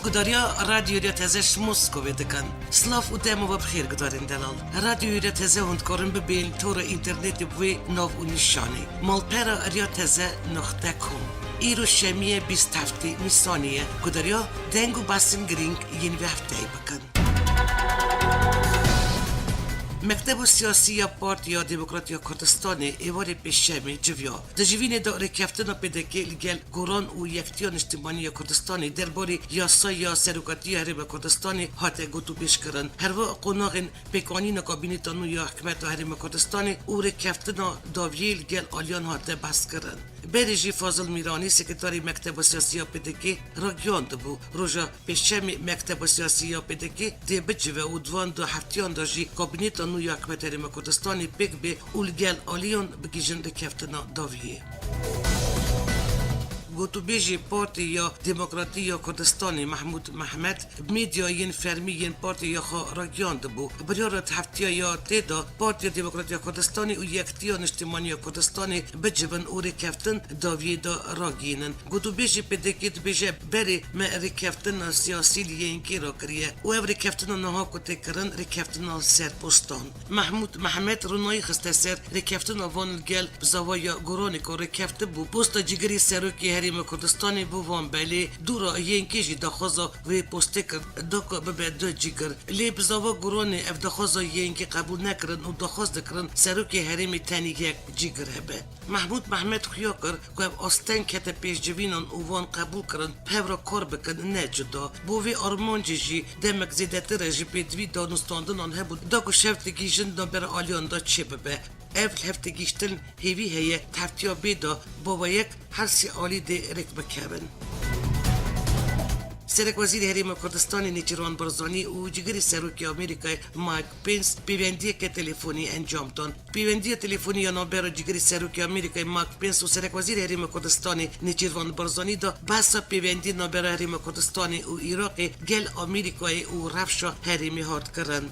گداریا رادیو تزش مسکو دکن سلاف و دمو و بخیر گدارین دلال رادیو تزه هندکارن ببین تور اینترنت بوی ناو و نشانی مالپرا اریا تزه نقطه کم ایرو شمیه 20 هفته نیسانیه گداریا دنگو باسن گرینگ یین به هفته بکن مکتب سیاسی یا پارتی یا دموکراتی یا کردستان ایوار پیشمی جویا دجوین داره کفتن پدکی لگل گوران و یکتیان اجتماعی یا کردستان درباره یاسا یا سروکاتی هرم کردستان هاته گوتو پیش کرن هر و قناغن پیکانین کابینتانو یا حکمت هرم کردستان او رکفتن داویه لگل آلیان هاته بس کرن برژی فاضل میرانی سکرتاری مکتب سیاسی پدکی را گیاند بو روژا پیشمی مکتب سیاسی پدکی دی بجوه و دوان دو هفتیان داجی کابینتانو یا حکمت هرم کردستان پیک به اولگل آلیان بگیجن رکفتن داویه گوتو بیجی پارتی یا دموکراتی یا کردستانی محمود محمد میدیاین فرمیین پارتی یا خا راگیاند بو بریارت هفته یا تیدا پارتی دموکراتی یا کردستانی و یکتیان اجتماعی یا کردستانی بجبن او رکفتن داویه دا راگینن گوتو بیجی پدکیت بیجی بری ما رکفتن سیاسی لینکی را کریه و او رکفتن نها کتی کرن رکفتن سر پستان محمود محمد رونایی خسته سر رکفتن وان گل بزاویا گورانی که رکفت بو پست جگری سروکی هری کردستانی بووان بله دورا ینکیجی دخوازا و پسته کرد دکا ببه دو جیگر لی بزاوا گرانی اف دخوازا ینکی قبول نکرن و دخواز دکرن سروکی هرمی تانی یک جیگر هبه محمود محمد خویا کرد که اف آستن کت پیش جوینان اووان قبول کرن پورا کار بکن نه جدا بووی آرمان جیجی دمک زیده تره جی پیدوی دانستاندن آن هبود داکو شفتگی جند بر آلیان دا چه ببه اول هفته گیشتن هیوی هیه تفتیا بیدا بابا یک هرسی عالی ده رکبه کبن سرک وزیر هرم کردستان نیچروان برزانی و جگری سروکی آمریکای مایک پینس پیوندی که تلفنی انجام داد. پیوندی تلفنی یا نامبر جگری سروکی آمریکای مایک پینس و سرک وزیر هرم کردستان نیچروان برزانی دا بحث پیوندی نامبر هرم کردستان و عراق گل آمریکای و رفشا هرمی هارد کردن.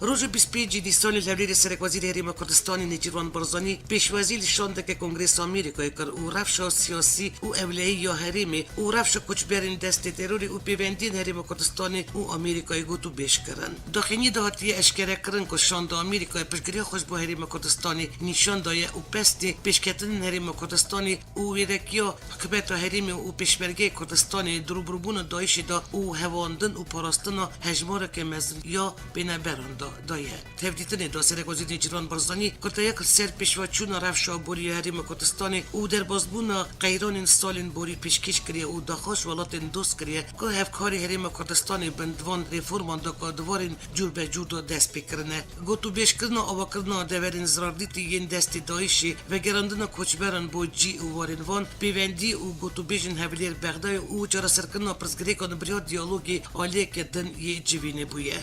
روز 25 دیسان لولی سرک وزیر هرم کردستان نیچروان برزانی پیشوازی شانده که کنگرس آمریکایی کر او رفشا سیاسی او اولیه یا هرمی او رفشا کچبرین دست تروری او پیوندین هرم کردستان او آمریکایی گوتو بیش کرن داخلی دهاتی اشکره کرن که شانده آمریکایی پشگری خوش با هرم کردستان نشان دایه او پستی پیشکتن هرم کردستان او ویرکیا حکمت هرم او پیشبرگی کردستان دروبربون دایشی دا او هواندن او پاراستن هجمار که مزن یا بینبران دایه تفدیدن دا سرک وزیر نیچروان برزانی کرده یک سر پیشوا چون رفشا بوری هرم کردستان او در بازبون قیران سالین بوری پیشکش کریه او داخوش ولات دوست کریه که هفکاری هرم کردستان بندوان ریفورمان دا که دوارین جور به جور دا دست بکرنه گوتو بیش کرنا آوا کرنا دورین زراردیتی ین دستی دایشی و گراندن کچبران بو جی او وارین وان پیوندی او گوتو بیشن هولیر بغدای او چرا سرکرنا پرسگری کن بریا دیالوگی آلیه که دن یه جوینه بویه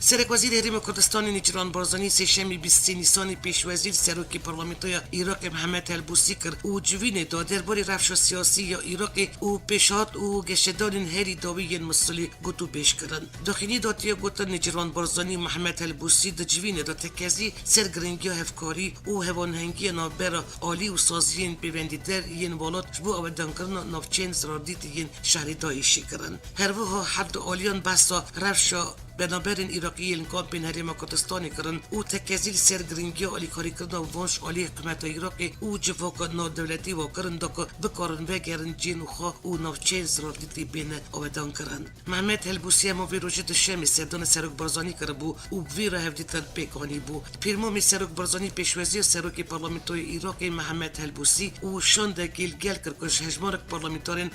سرک وزیر هرم کردستان نیچروان برزانی سه‌شنبه 20 نیسان پیش وزیر سروکی پارلمانتوی عراق محمد البوسی کرد او جوینه دا درباره رفش سیاسی یا عراق او پیشات او گشتدارین هری داوی مسئولی گوتو پیش کردن داخلی داتیا گوتن نیچروان برزانی محمد البوسی دا جوینه دا تکازی سرگرنگی هفکاری او هوانهنگی نابر عالی و سازین پیوندیدر ین والات بو آودن کردن نافچین زراردیت ین شهری دایشی کردن هر وها هر دو آلیان بسا رفشا بنابراین ایراقیین کامپین هرم کردستانی کردن او تکازیل سرگرنگی آلی کاری کردن و وانش آلی حکومت عراقی او جواک نادولتی و کردن دکا بکارن وگرن جین و خواه او نوچین زراردیتی بین آودان کردن محمد البوسی هم وی روژه دوشنبه سردان سروک برزانی کرد بو او وی را هفدیتن پیکانی بو پیرمومی سروک برزانی پیشوازی سروک پارلمانتوی عراقی محمد البوسی او شانده گل کرد که هجمارک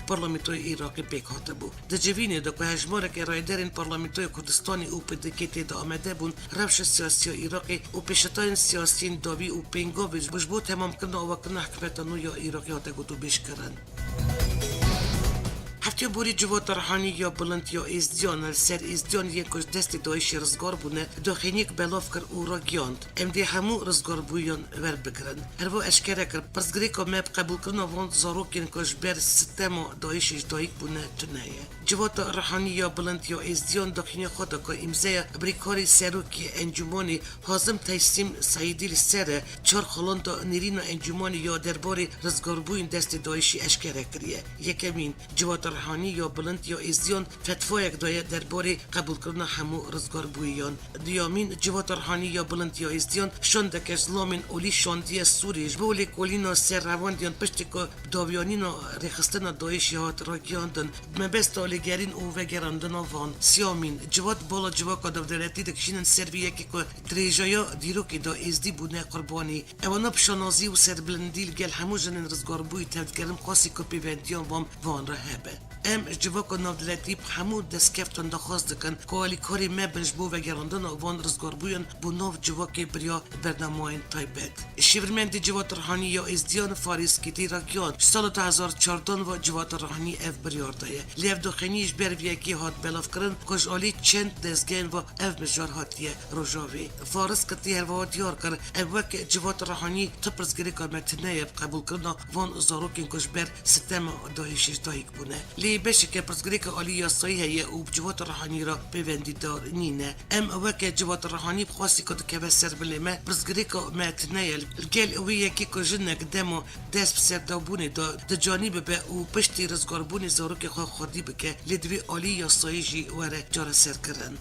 پارلمانتوی عراقی پیکاته بو دجوینه دکا هجمارک رایدرین پارلمانتوی کردستان او پدکتی دا آمده بون روش سیاسی عراقی او پیشتاین سیاسیین داوی او پینگاویج بجبو تمام کنه و کنه حکمت نو یا عراقی ها تا گوتو بیش کرن هفته بوری جوات رحانی یا بلند یا ازدیان سر ازدیان یکوش دست دایش رزگار بونه داخینیک بلاف کر او را گیاند ام دی همو رزگار بویان ور بگرن هرو اشکره کر پرزگری که مب قبول کرن وان زاروکین کش بر ستم دایشش دایک بونه تنهیه جوات رحانی یا بلند یا ازدیان داخینی خود که امضای بریکاری سروکی انجمانی حازم تیسیم سایدیل سره چهار خلند نیرین انجمانی یا درباره رزگار بوین دست دایشی اشکره کریه یکمین جوات رحانی یا بلند یا ازدیان فتوا یک دایه درباره قبول کردن همو رزگار بویان دیامین جوات رحانی یا بلند یا ازدیان شوندک ازلامین اولی شاندی سوریش بولی کولینا سر رواندیان پشتی که داویانینا رخستن دایشی هات را گیاندن مبست آلیگرین او وگراندن وان سیامین جوات بالا جواکا دولتی دکشینن سروی یکی که دریجایا دیروکی دا ازدی بونه قربانی اوانا بشانازی و سربلندیل گل همو جنن رزگار بوی تفدگرم قاسی که پیوندیان وان را هبه ام جواکا نودلتی همو دست کفتن دخواست دکن که آلی کاری مبنج بو وگراندن وان رزگار بوین بو نو جواکی بریا برنامه‌ین تایبت شیورمند جوات رحانی یا ازدیان فاریس کتی را گیاند سال 2014 و جوات رحانی اف بریاردایه لیف دخینیش برویکی هات بلاف کرن کش آلی چند دزگین و اف مجار هاتیه روژاوی فارس کتی هر و دیار کر اوک جوات رحانی تپرزگری که متنه قبول کرنا وان زاروکین کش بر ستم دایشش دایک بونه لی بشه که پرزگری که آلی یاسایی هیه و جوات رحانی را پیوندی دار نینه ام اوک جوات رحانی بخواستی کد که بسر بلیمه پرزگری که متنه الگل اوی یکی که جنگ دمو دست بسر دابونه دا جانب به او پشتی رزگاربونی زاروک خواه خودی بکه لیدوی آلی یاسایی جی وره جار سر کرن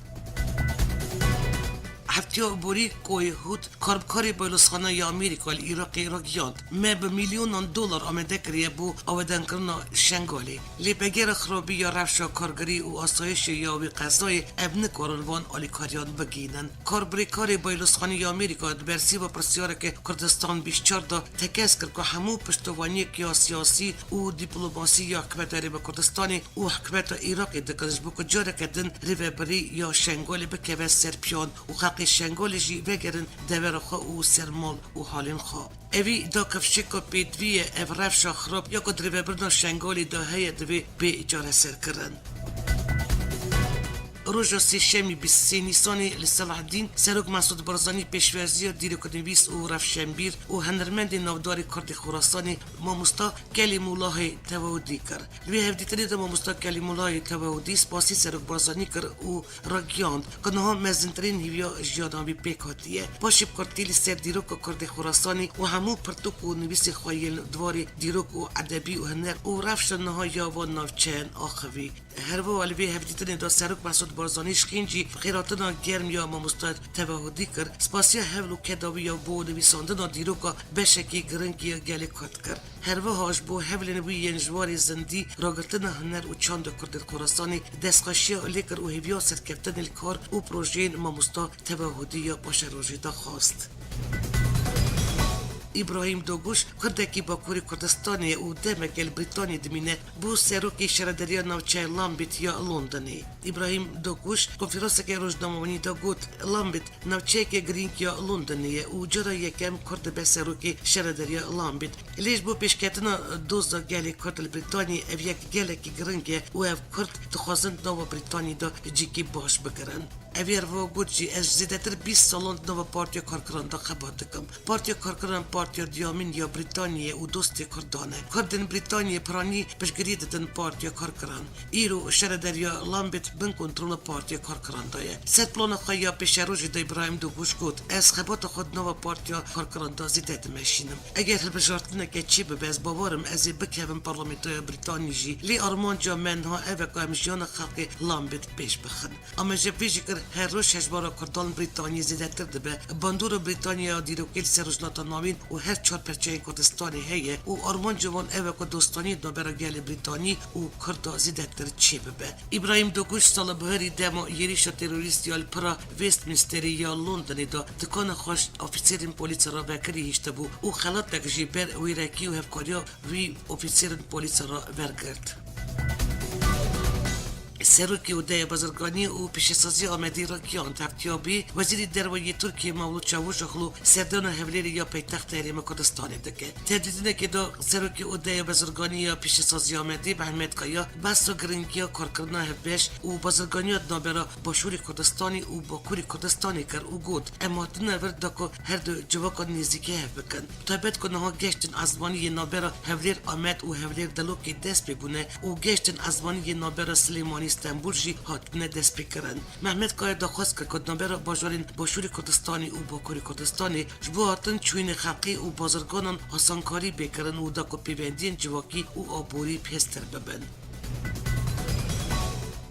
هفتیا بوری کوی هود کاربکاری بایلوسخانه یا امریکا العراقی را گیاند ما به میلیون دلار آمده کریه بو آودن کرنا شنگالی لی بگر خرابی یا رفشا کارگری و آسایش یا وی قضای ابن کارنوان آلیکاریان بگینن کاربریکاری بایلوسخانه یا امریکا برسی و پرسیاره که کردستان بیشتر دا تکس کرد که همو پشتوانی یا سیاسی و دیپلماسی یا حکمت ری به کردستانی و حکمت عراقی دکنش بو که جاره کدن ریوبری یا شنگالی بکوه سرپیان و حقی شنگالجی وگرن دور خواه و سرمال و حالین خواه اوی دا کفشکو پیدوی او رفشا خراب یا کد ریوبرنا شنگالی دا هی دوی به اجاره سر کرن روژا سیشمی 23 نیسانی لصلاح الدین سروک مسعود بارزانی پیشورزی دیروکنویس و رفشنبیر و هنرمند نوداری کرد خراسانی ماموستا کلیم الله توودی کرد لوی هفدیتری دا ماموستا کلیم الله توودی سپاسی سروک بارزانی کرد و راگیاند که نها مزنترین هیویا جیادامی پیکاتیه پاشیب کرتیل سر دیروک کرد خراسانی و همو پرتوک و نویس خوایل دواری دیروک و ادبی و هنر و رفشن نها یا و نوچین آخوی هر و الوی هفدیتری دا سروک مسعود بارزانیش خینجی خیراتنا گرم یا ماموستاد توهدی کرد سپاسی هفلو کداوی یا بو نویساندنا دیروکا بشکی گرنگی گلی کت کرد هر و هاش بو هفل نوی ینجواری زندی راگرتنا هنر و چاند کرد خراسانی دستخاشی لیکر و هیویا سرکفتن الکار و پروژین ماموستا توهدی یا باشه روژی دا خواست ابراهیم دوگوش کردکی باکوری کردستانی و دمکل بریتانی دمینه بو سروکی شردریا نوچه لامبیت یا لندنی ابراهیم دوگوش کنفرانس که روزنامه‌نویسی دا گوت لامبیت نوچه که گرینک یا لندنیه و جرا یکم کرد به سروکی شردریا لامبیت لیش بو پیشکتنا دوزا گلی کرد بریتانی او یک گلی که گرینگه و او کرد دخوازند نو بریتانی دا جیکی باش بگرن اویر و گوچی از زیادتر 20 سالان نو پارتیا کارکران دا خبر دکم پارتیا کارکران پارتیا دیامین یا بریتانیه و دوست کردانه کردن بریتانیه پرانی پشگری دادن پارتیا کارکران ایرو شردریا لامبیت بن کنترل پارتیا کارکران دایه سر پلان خواهی پیش روژ دا ابراهیم دوگوش گوت از خبات خود نو پارتیا کارکران دا زیادت مشینم اگر هل بجارتنه که چی ببز باورم از بکهوم پارلمنتای بریتانی جی لی آرمان جا منها اوکا امجیان خلق لامبیت پیش بخن اما جبیجی کر هر روز هجبارا کردان بریتانی زیادتر دبه باندور بریتانیا دیروکیل سرجنات ناوین و هر چهار پرچه کردستانی هیه و آرمان جوان اوکا دوستانی نوبرا گل بریتانی و کردا زیادتر چی ببه ابراهیم دوگوش سال بهری دمو یریشا تروریستی الپرا وستمینستری یا لندنی دا دکان خوش افیسرین پلیس را بکری هشته بو و خلات تکجی بر ویرکی و هفکاریا وی افیسرین پلیس را ورگرد سروکی و ده بازرگانی و پیشسازی آمدی را کیان تفتیابی وزیر دروایی ترکیه مولود چاوشوغلو سردان هفلیر یا پایتخت حریم کردستان دکه تهدیدینه که دو سروکی و ده بازرگانی یا پیشسازی آمدی به احمد کایا بس و گرنگی و کارکردن هفبش و بازرگانی نابرا با شوری کردستانی و با کوری کردستانی کر و گود اما دنور دکو هر دو جواکا نزدیکی هف بکن تابت کنه ها گشتن ازبانی نابرا هفلیر آمد و هفلیر دلوکی دست بگونه و گشتن ازبانی نابرا سلیمانی استانبول جی هاتنه دست بکرن محمد کایا دخواست که نابرا باجورین با شوری کردستانی و با کوری کردستانی جبو هاتن چوین خلقی و بازرگانان حسانکاری بکرن و دکو پیوندین جواکی و آبوری پستر ببن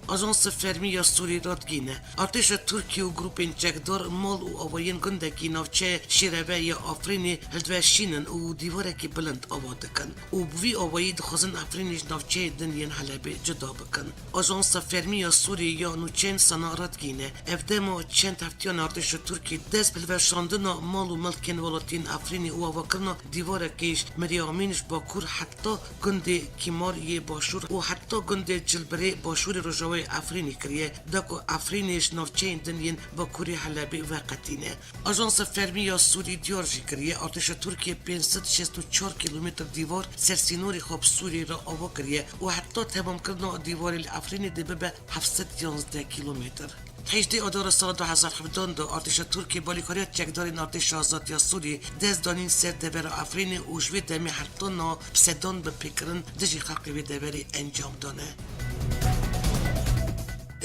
آژانس فرمی یا سوری رادگینه ارتش ترکیه و گروپین چکدار مال و آوایین گندکی نافچه شیروه یا آفرینی هلدوه شینن و دیوارکی بلند آواده کن و بوی آوایی دخوزن آفرینیش نافچه دنین حلبه جدا بکن آژانس فرمی یا سوری یا نوچین سنا رادگینه افدما چند هفتیان ارتش ترکیه دست بلوشاندن مال و ملکین ولاتین آفرینی و آواکرنا دیوارکیش مریامینش با کور حتی گنده کیماری باشور و حتی گنده جلبره باشور رجوه آفرینی کریه دکو آفرینیش نوچین دنین با کوری حلبی وقتینه آژانس فرمی یا سوری دیارجی کریه ارتش ترکیه 564 کیلومتر دیوار سرسینوری خوب سوری را آوا کریه و حتی تمام کردن دیوار آفرینی دبه به 711 کیلومتر 18 آذر سال 2017 ارتش ترکیه بالیکاری چکدار ارتش آزاد یا سوری دست دانین سر دبر آفرین و جوی دمی حرطان بسدان به پیکرن دجی خلقی دبری انجام دانه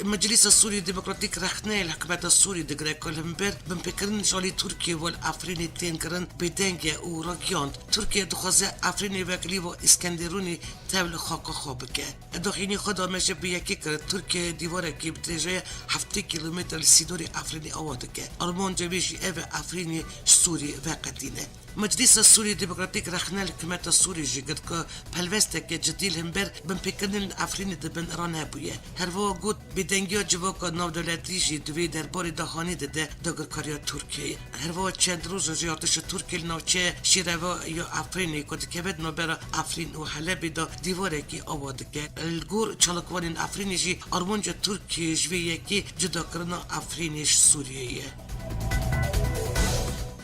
مجلس السوري الديمقراطيك رخنه الحكومة السوري دقرا كولمبر بمفكرن شالي تركيا والافريني تنكرن بدنجا و راكيان تركيا دخوزه افريني وكلي و اسكندروني تبل خاكا خابكه داخلي خدا مشه بيكي كر تركيا ديواره كي بترجه 7 كيلومتر سيدوري افريني اوادكه ارمان جبيشي اف افريني سوري وقتينه مجلس السوري الديمقراطيك رخنا الحكومة السوري جد كا بلوستك جديل همبر بمفكرن الافريني دبن ايران هبويه هروا قد بدنگیا جواکا نودولتی جی دوی درباری دهانی داده داگرکاریا ترکیه هروا چند روز ارتش ترکیه نوچه شیروا یا آفرینی کد که بد نوبر آفرین و حلبی دا دیواره کی آواده که الگور چالکوانین آفرینی جی آرمانجا ترکیه جویه کی جدا کرنا آفرینیش سوریه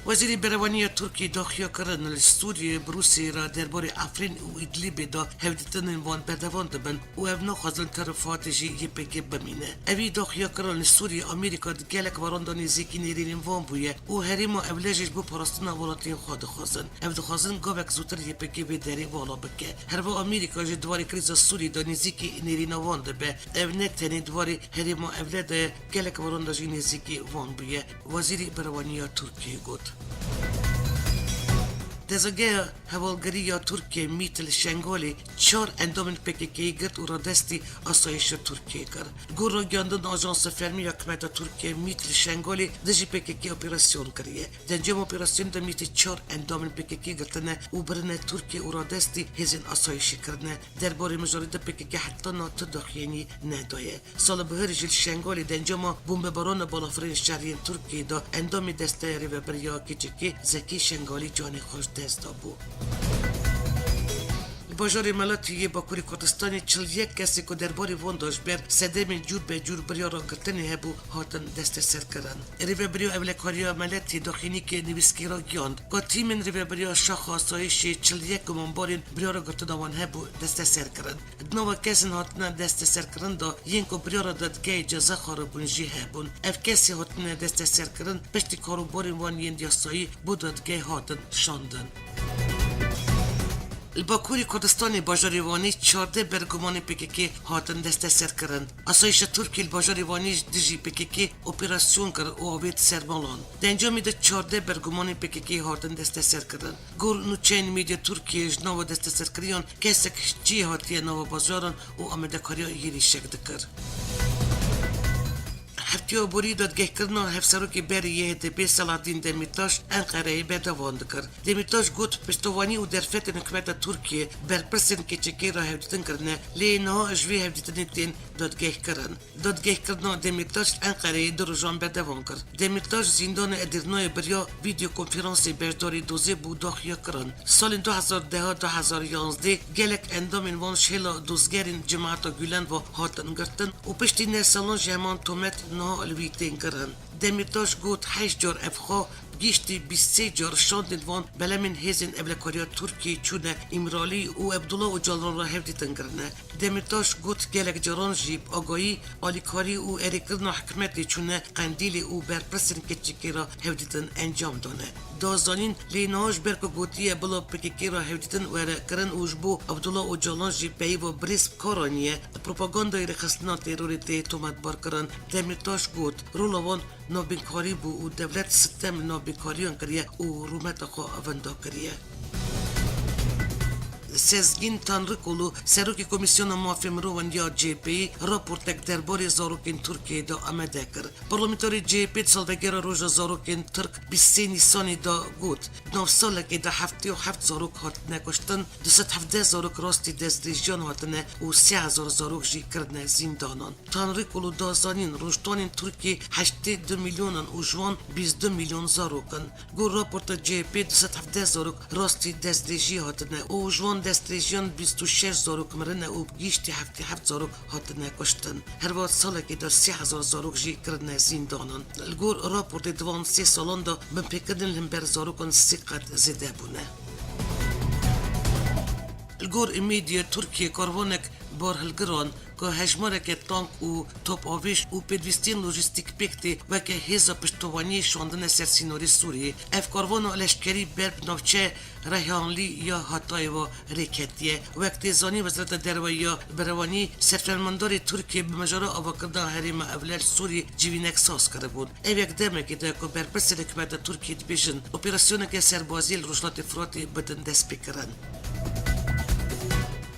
وزیر بروانی ترکیه داخیا کردن سوریه بروسی را درباره آفرین و ادلیب دا هفدیتن وان بدوان دبن و ابنا خازن طرفات جی یپکی بمینه اوی داخیا کردن سوریه آمریکا گلک وراندانی زیکی نیرین وان بویه و هریما اولاجش بو پرستنا ولاتین خود خازن افد خازن گوبک زوتر یپکی به دری والا بکه هروا آمریکا جی دواری کریز سوریه دانی زیکی نیرین وان دبه او نکتنی دواری هریما اولاد گلک وراندانی زیکی وان بویه وزیر بروانی ترکیه گفت دزگه هوالگری یا ترکیه میتل شنگالی 4 اندامن پککی گرد و را دستی آسایش ترکیه کرد. گور را گیاندن آژانس فرمی حکومت ترکیه میتل شنگالی دجی پککی اپراسیون کریه. دنجام اپراسیون دا میتل 4 اندامن پککی گرتنه و برنه ترکیه و را دستی هزین آسایشی کرنه. درباره مجارد پککی حتی نات داخلینی ندایه. سال بهر جل شنگالی دنجام بمب باران بالافرین شهرین ترکیه دا اندام دسته ریو بریا کچکی زکی شنگالی جان خوش دست بود. باجار ملتی با کوری کردستانی 41 کسی که درباره وان داشت بر سدم جور به جور بریا را گرتنی هبو هاتن دست سر کردن. ریو بریا اولکاریا ملتی داخلی که نویسکی را گیاند. که تیمن ریو بریا شاخ آسایش 41 منبارین بریا را گرتن وان هبو دست سر کردن. دنوا کسین هاتن دست سر کردن دا ین که بریا را دادگاه جزا خاربون جی هبون. اف کسی هاتن دست سر کردن پشتی کاروبارین وان ین دیاسایی بود دادگاه هاتن شاندن. الباکوری کردستانی باجاری وانی 14 برگمان پککی هاتن دست سر کردن. آسایش ترکی الباجاری وانی دیجی پککی اپراسیون کرد و آوید سرمالان. دنجامی ده 14 برگمان پککی هاتن دست سر کردن. گل نوچین میدیا ترکیه جناو دست سر کردن کسک جی هاتیه نو بازاران و آمده کاریا یری شکل کرد. هفتیو بوری دادگاه کرنا هفسروکی بری یه دبی سلاطین دمیتاش انقره بدوان دکر. دمیتاش گوت پشتوانی و درفت نکمت ترکیه برپرسن که چکی را هفدیتن کرنه لی نها اجوی هفدیتن تین دادگاه کرن. دادگاه کرنا دمیتاش انقره دروجان بدوان کر. دمیتاش زندان ادرنای بریا ویدیو کنفرانسی برداری دوزه بود داخیا کرن. سال 2010-2011 گلک اندامین وان شهلا دوزگرین جماعت گولن و هاتن گرتن و پشتی نرسالان جمان تومت نه الویتین کرن. دمیتاش گوت 8 جار افخا گیشتی 23 جار شاندن وان بلمن هزین ابلکاریا ترکیه چونه امرالی و عبدالله و جالران را هفدیتن کرنه. دمیتاش گوت گلک جاران جیب آگاهی آلیکاری و اریکرنا حکمتی چونه قندیلی و برپرسن کچکی را هفدیتن انجام دانه. دازانین لیناش برکو گوتیه بلا پکیکی را هفدیتن وره کرن اوجبو عبدالله و جالان جیب بی و بریسب کارانیه پروپاگاندای رخصنا تیروریتی تومت بار کرن. دمیتاش گوت رولوان نابینکاری بو و دولت ستم نابینکاریان کریه و رومت خو وندا کریه. سزگین تانرکولو سروکی کمیسیون مافی مروان یا جی پی راپورتک درباره زاروکین ترکیه دا آمده کر. پارلمانتاری جی پی سالوگر روز زاروکین ترک 23 نیسانی دا گوت. 9 ساله که دا 77 زاروک هات نکشتن 217 زاروک راستی دزدیجان هاتنه و 3000 زاروک جی کردنه زندانان. تانرکولو دا زانین روشتانین ترکیه 82 میلیونن و جوان 22 میلیون زاروکن. گو راپورت جی پی 217 زاروک راستی دزدیجی هاتنه و جوان دستریجان 26 زاروک مرنه و بگیشتی 77 زاروک هاتنه کشتن. هر وقت ساله که در 3000 زاروک جی کردنه زندانان. الگور راپورت دوان 3 سالان دا بمپیکردن لنبر زاروکان سیقت زده بونه. الگور امیدی ترکیه کاروانک بار هلگران که هجمارک تانک و توپ آویش و پیدویستین لوجستیک پکتی و که هزا پشتوانی شاندن سرسینوری سوریه اف کاروانو لشکری برب نوچه رهانلی یا هاتای و ریکتیه وقتی زانی وزارت دروی یا بروانی سرفرماندار ترکیه به مجرا آواکردن حریم اولر سوری جوینک ساز کرده بود. ایوک دمکی ده که برپرس حکومت ترکیه بیشن اپراسیون که سربازی رجلات فراتی بدن دست بکرن.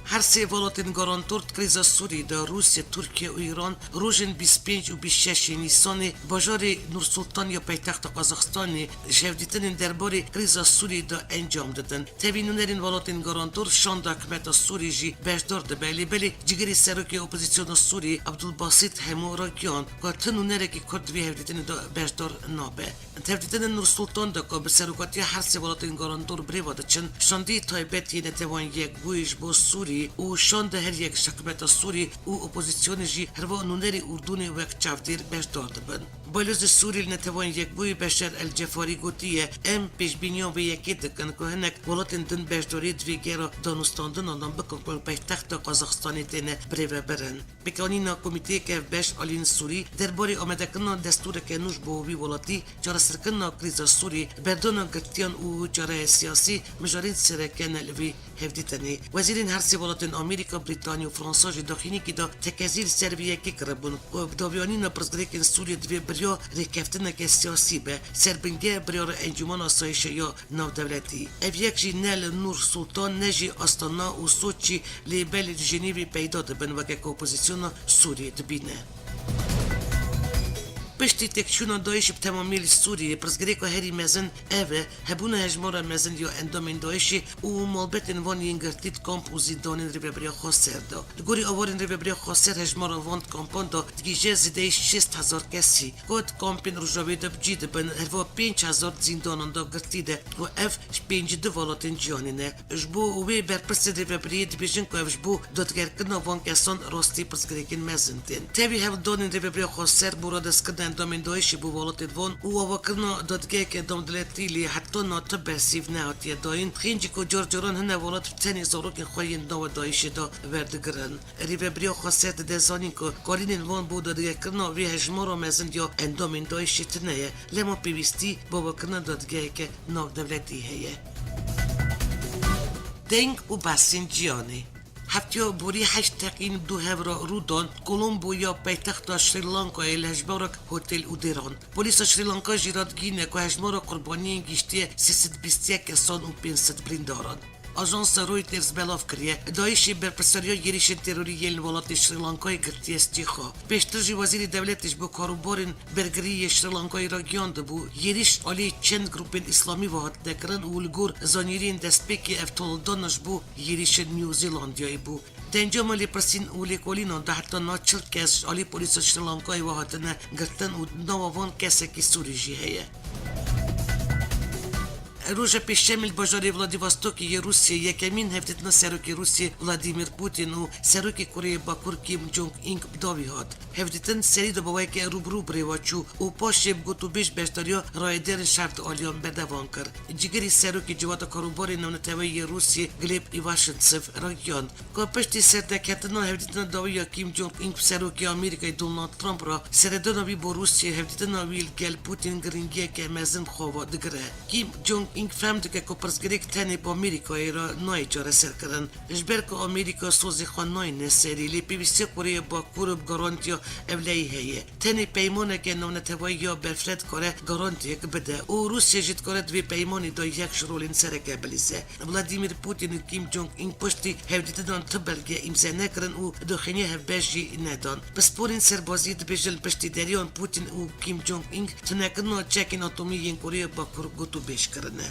هر سه ولاتین گارانتورد کریزا سوری دا روسیه، ترکیه و ایران روزن 25 و 26 نیسان باجار نورسلطان یا پایتخت قزاقستان جودیتن درباره کریزا سوری دا انجام دادن. توینونرین ولاتین گارانتور شاند حکومت سوری جی بجدار ده بلی جگری سروکی اپوزیسیون سوری عبدالباسط هموراکیان که تنونره که کرد وی هفدیتن دا بجدار نابه. توینونرین نورسلطان دا که به سروکاتی هر سه ولاتین گارانتور بریواده چن شاندی تایبتی نتوان یک گویش با سوری و شاند هر یک حکومت سوری و اپوزیسیون جی هر و نونری اردون وقت چاودیر بجدار دبن. بایلوز سوری نتوان یک بوی بشر الجفاری گوتیه ام پیش بینیان به یکی دکن که هنک ولاتین دن بجداری دویگیرا دانستاندن آنان بکن که پایتخت قزاقستانی تینه بریوه برن. بکانینا کمیته که بش آلین سوری درباره آمده کنن دستور که نوش بووی ولاتی جاره سرکن کریزا سوری بردون گرتیان و جاره سیاسی مجارین سرکن الوی هفدیتنی. وزیرین هر سی ولاتین آمریکا، بریتانیا و فرانسا جی داخلی که دا تکازیر سرویه که کربون و بداویانین پرزگریکن سوری دوی بریا ریکفتنه که سیاسی به سربنگه بریا انجمان آسایش یا ناو دولتی. او یک جی نل نور سلطان نجی آستانا و سوچی لیبل جنیوی پیدا دبن و که اپوزیسیون سوری دبینه. پشتی تکشون داعش به تمامیل سوریه پرزگریکو هری مزن اوه هبونه هجمارا مزن یا اندامین داعشی و مالبتن وان ینگرتید کامپ و زیدانین ریبریا خاسر دا. لگوری آوارین ریبریا خاسر هجمارا واند کامپان دا دیگه زیده 6000 کسی. گود کامپین روژاوی دا بجید بن هروا 5000 زیندانان دا گرتیده و اف 52 والاتین جانینه. جبو وی برپرس ریبریا دیبیجن که اف جبو دادگر کنا وان کسان راستی پرزگریکن مزن دین. تاوی هف دانین ریبریا خاسر براد اسکردن اندامین داعشی بو ولاتید وان و آواکرنا دادگاه که ادام دلتی لی حتی ناتب سیف نهاتیه داین خینجی که جرجران هنه ولات بتنی زاروکین خواهی ناو داعشی دا وردگرن. ریوه بریا خاصیت دزانین که کارین وان بو دادگاه کرنا وی هجمارا مزن یا اندامین داعشی تنهیه لما پیوستی با وکرنا دادگاه که ناو دولتی هیه. دنگ و بسین جیانی هفتیا بوری 8 تقین دو هفرا رودان کولومبو یا پایتخت شریلانکا الهجمارک هتل اودیران. پلیس شریلانکا جیرادگینه که هجمارا قربانی گیشتی 321 کسان و 500 برینداران. Ajansa Reuters belav kiriye. Daişi berpirsariya yerişên terorî yên welatê Sri Lankayê girtiye stîxa. Pêştir jî wezîrê devletê ji bo karûbarên bergiriyê Sri Lankayê ra giyandibû. Yerîş alê çend grûpên îslamî ve hat nekirin û li gor zanîriyên destpêkê ev toldana ji bo yerîşên New Zealandiyayê bû. Dencama lêpirsîn û lêkolînan de heta na 40 kes alê polîsa Sri Lankayê ve hatine girtin û nava van kesekî Sûrî jî heye. Roja pêşemîl bajarê Vladivostokê yê Rusyayê yekemîn hevdîtina serokê Rusyê Vladimir Putin û serokê Kureyê Bakur Kim Jong-un dawî hat. Hevdîtin serî di bawayekê rûbirû birêva çû û paşê bi gotûbêj beşdariya rayedêrên şer di aliyan berdevan kir. Cigirî serokê civata karûbarê navneteweyî yê Rusyê Gleb Ivashintsev ra giyand. Ka piştî serdeketina hevdîtina dawiya Kim Jong-un serokê Amerîkayê Donald Trump ra seredana wî bo Rusyayê hevdîtina wî li gel Putin giringiyeke mezin xwe digire. Kim Jong-un فهم دکه که پرسگریک تنی با آمریکایی را نای جاره سر کردن. جبر که آمریکا سوزی خواه نای نسری لی پیوستی کوریه با کورب گارانتیا اولی هیه. تنی پیمانه که نونتوایی یا برفرد کاره گارانتیا که بده. او روسیه جد کاره دوی پیمانی دا یک شرولین سرکه بلیزه. ولادیمیر پوتین و کیم جونگ این پشتی هفدیدن تبلگه امزه نکرن و دخینی هفبشی ندان. بس پورین سربازی دبیجل پشتی دریان پوتین و کیم جونگ این تنکرنا چکین اتمی این کوریه با کورب گوتو بیش کرنه.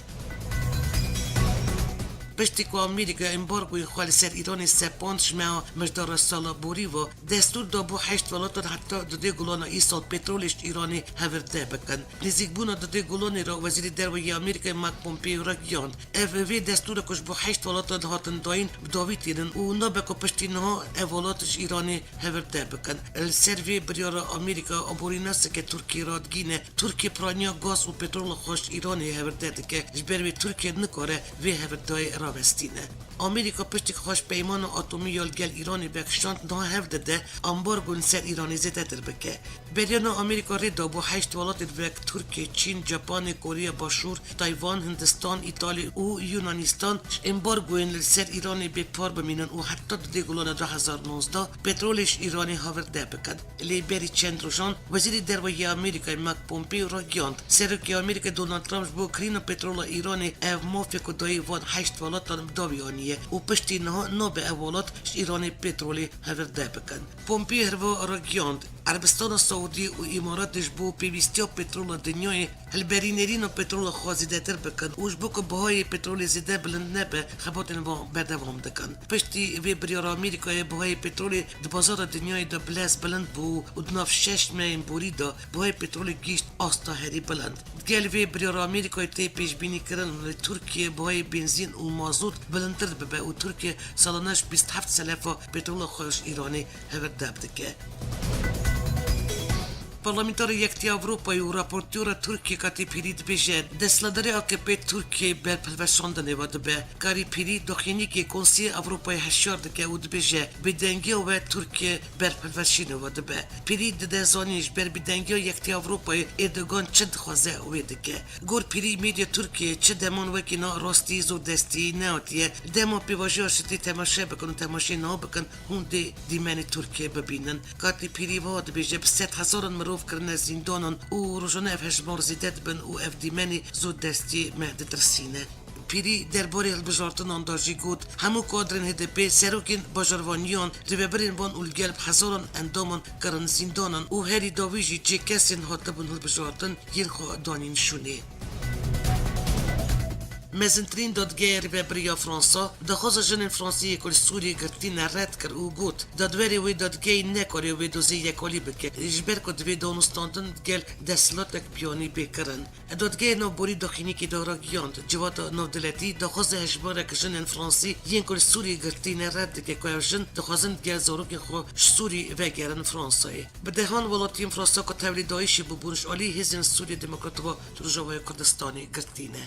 پشتی که آمریکا امبارگوی خالی سر ایرانی سپاند شما مجدار سالا بوری و دستور دا بو 8 ولاتان حتی داده گلان ایسال پترولش ایرانی هورده بکن. نزیک بونا داده گلانی را وزیر دروی آمریکا مک پومپیو را گیاند. اوی دستور کش بو 8 ولاتان هاتن داین بداوی تیرن و نابکو پشتی نها اولاتش ایرانی هورده بکن. السروی بریار آمریکا آبوری نسته که ترکی رادگینه ترکی پرانیا گاز و پترول خوش ایرانی هورده که جبروی ترکی نکاره وی هورده راوستینه. آمریکا پشتی خوش پیمان اتمی یال گل ایرانی بکشاند نه هفته ده امبارگون سر ایرانی زده در بکه. بریان آمریکا ریدا با 8 ولات وک ترکیه، چین، ژاپن، کره باشور، تایوان، هندستان، ایتالیا و یونانستان امبارگوین سر ایرانی به پار بمینن و حتی ده گلان 2019 پترولش ایرانی هاورده بکن. لیبری چندروشان وزیر دروی آمریکا مک پومپیو را گیاند. سرکی آمریکا دونالد ترامپ با کرین پترول ایرانی او موافق دای وان 8 ولات داویانی و پشتی نه ناب اولات ایرانی پترولی هورده بکن. پومپیو هروا را گیاند. عربستان سعودی و اماراتش بو پیوستیا پترول دنیای هلبرینرین و پترول خوازیده تر بکن اوش بو که بهای پترول زیده بلند نبه خباتن با بدوام دکن. پشتی وی بریار آمریکای بهای پترول د بازار دنیای دا بلس بلند بو و دناف 6 مین بوری دا بهای پترول گیشت آستا هری بلند. گل وی بریار آمریکای تی پیش بینی کردن ترکیه بهای بنزین و مازوت بلندتر ببه و ترکیه سالانش 27 سلفا پترول خوش ایرانی هورده بکه. Parlamentar yekti Avrupa'yı u raportjora Türkiye kati piri dibêje destledarê AKP Türkiye berpilveşandinê ve dibe karî pîrî doxînîkê Konseyê Avrupayê heşyar dike û dibêje bêdengiya we Türkiye berpilveşînê ve dibe pîrî dide zanîn ji ber bêdengiya yekti Avrupayê Erdogan çi dixwaze wê dike gor pîrî medya Türkiye çi deman wekî na rastî zû destî neatiye dema pêvajiya şitî temaşe bikin û temaşê nabikin hûn dê dîmenê Türkiye bibînin katî pîrî ve dibêje bi 100,000 mirov کرنه زندانان و روزانه اف هجمار زیدت بن و اف دیمنی زود دستی مهد ترسینه. پیری درباره البجارتن انداجی گود همو کادرن HDP سروکین باجروانیان ریبرین بان اولگلب هزاران اندامان کرن زندانان و هری داویجی چه کسین هاتبون البجارتن ین خواه دانین شونه. مزنترین دادگاه ریبریا فرانسا دخواست جنین فرانسی کل سوری گرتین رد کر و گوت دادوری وی دادگاه نکاری وی دوزی یکالی بکه جبر کد وی دانستاندن گل دستلاتک بیانی بکرن دادگاه نو بوری داخینی که دارا گیاند جوات نو دلتی دخواست هشباره که جنین فرانسی ین کل سوری گرتین رد که که جن دخواستند گل زاروک خو سوری وگرن فرانسای بدهان ولاتیم فرانسا که تولیدایشی ببونش علی هزین سوری دموکراتوا روجاوای کردستانی گرتینه.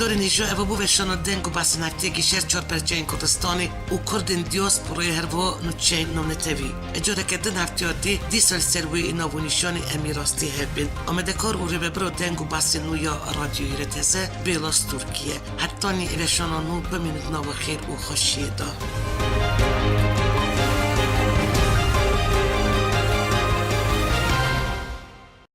Dori niġu evo buve xono dengu basin ħattigi xer ċor perċejn kotestoni u kordin diosporu jħervo nuċċejn nom netevi. Ġore keddin ħattjoddi disol serwi inovu nixjoni emirosti hebbin. O medekor u ribebro dengu basin nujo radio jireteze bilos Turkije. Ħattoni il-xono nu b'minut novu xir u xoxiedo.